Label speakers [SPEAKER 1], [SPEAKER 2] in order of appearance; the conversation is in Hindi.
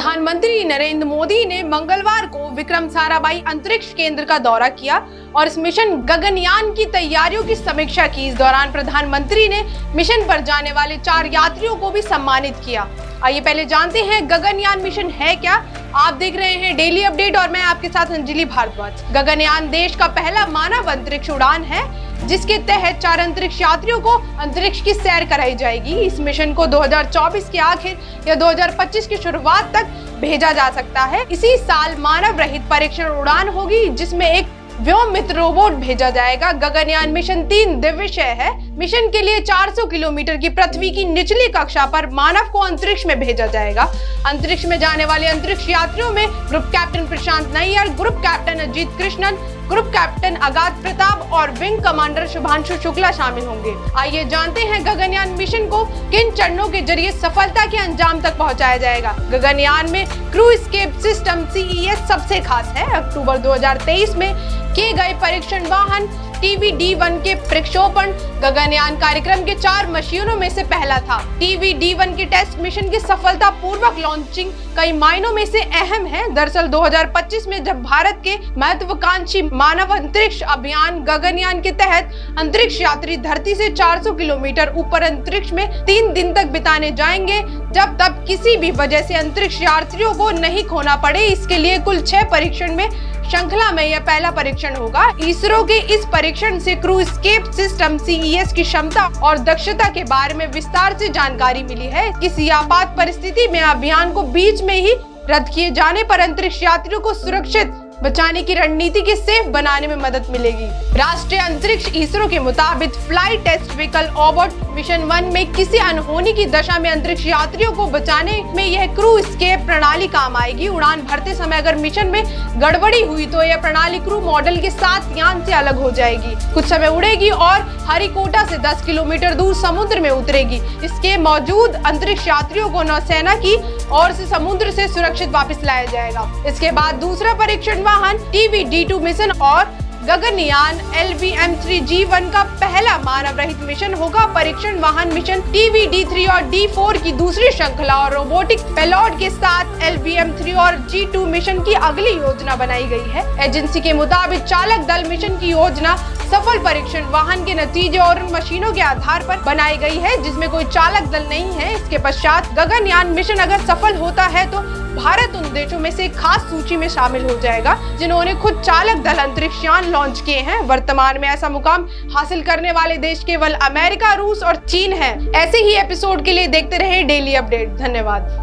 [SPEAKER 1] प्रधानमंत्री नरेंद्र मोदी ने मंगलवार को विक्रम साराभाई अंतरिक्ष केंद्र का दौरा किया और इस मिशन गगनयान की तैयारियों की समीक्षा की। इस दौरान प्रधानमंत्री ने मिशन पर जाने वाले 4 यात्रियों को भी सम्मानित किया। आइए पहले जानते हैं गगनयान मिशन है क्या। आप देख रहे हैं डेली अपडेट और मैं आपके साथ अंजलि भारद्वाज। गगनयान देश का पहला मानव अंतरिक्ष उड़ान है जिसके तहत 4 अंतरिक्ष यात्रियों को अंतरिक्ष की सैर कराई जाएगी। इस मिशन को 2024 के आखिर या 2025 की शुरुआत तक भेजा जा सकता है। इसी साल मानव रहित परीक्षण उड़ान होगी जिसमें एक व्योम मित्र रोबोट भेजा जाएगा। गगनयान मिशन 3 दिवसीय है। मिशन के लिए 400 किलोमीटर की पृथ्वी की निचली कक्षा पर मानव को अंतरिक्ष में भेजा जाएगा। अंतरिक्ष में जाने वाले अंतरिक्ष यात्रियों में group captain Prashant Nair, group captain Ajit Krishnan, group captain Agadh Pratap और विंग कमांडर शुभांशु शुक्ला शामिल होंगे। आइए जानते हैं गगनयान मिशन को किन चरणों के जरिए सफलता के अंजाम तक पहुंचाया जाएगा। गगनयान में क्रू एस्केप सिस्टम CES सबसे खास है। अक्टूबर 2023 में किए गए परीक्षण वाहन TVD-1 के प्रक्षेपण गगनयान कार्यक्रम के 4 मशीनों में से पहला था। TVD-1 के टेस्ट मिशन की सफलतापूर्वक लॉन्चिंग कई मायनों में से अहम है। दरअसल 2025 में जब भारत के महत्वाकांक्षी मानव अंतरिक्ष अभियान गगनयान के तहत अंतरिक्ष यात्री धरती से 400 किलोमीटर ऊपर अंतरिक्ष में 3 दिन तक बिताने जाएंगे, जब तब किसी भी वजह से अंतरिक्ष यात्रियों को नहीं खोना पड़े। इसके लिए कुल 6 परीक्षण में श्रृंखला में यह पहला परीक्षण होगा। इसरो के इस परीक्षण से क्रू एस्केप सिस्टम CES की क्षमता और दक्षता के बारे में विस्तार से जानकारी मिली है। किसी आपात परिस्थिति में अभियान को बीच में ही रद्द किए जाने पर अंतरिक्ष यात्रियों को सुरक्षित बचाने की रणनीति के सेफ बनाने में मदद मिलेगी। राष्ट्रीय अंतरिक्ष इसरो के मुताबिक फ्लाइट टेस्ट व्हीकल ओबोट मिशन 1 में किसी अनहोनी की दशा में अंतरिक्ष यात्रियों को बचाने में यह क्रू एस्केप प्रणाली काम आएगी। उड़ान भरते समय अगर मिशन में गड़बड़ी हुई तो यह प्रणाली क्रू मॉडल के साथ यान से अलग हो जाएगी, कुछ समय उड़ेगी और हरिकोटा से 10 किलोमीटर दूर समुद्र में उतरेगी। इसके मौजूद अंतरिक्ष यात्रियों को नौसेना की ओर से समुद्र से सुरक्षित वापस लाया जाएगा। इसके बाद दूसरा परीक्षण वाहन TVD-2 मिशन और गगनयान LVM-3G1 का पहला मानव रहित मिशन होगा। परीक्षण वाहन मिशन TVD-3 और D4 की दूसरी श्रृंखला और रोबोटिक पेलोड के साथ LVM-3 और G2 मिशन की अगली योजना बनाई गई है। एजेंसी के मुताबिक चालक दल मिशन की योजना सफल परीक्षण वाहन के नतीजे और उन मशीनों के आधार पर बनाई गई है जिसमें कोई चालक दल नहीं है। इसके पश्चात गगनयान मिशन अगर सफल होता है तो भारत उन देशों में से खास सूची में शामिल हो जाएगा जिन्होंने खुद चालक दल अंतरिक्ष यान लॉन्च किए हैं। वर्तमान में ऐसा मुकाम हासिल करने वाले देश केवल अमेरिका, रूस और चीन है। ऐसे ही एपिसोड के लिए देखते रहे डेली अपडेट। धन्यवाद।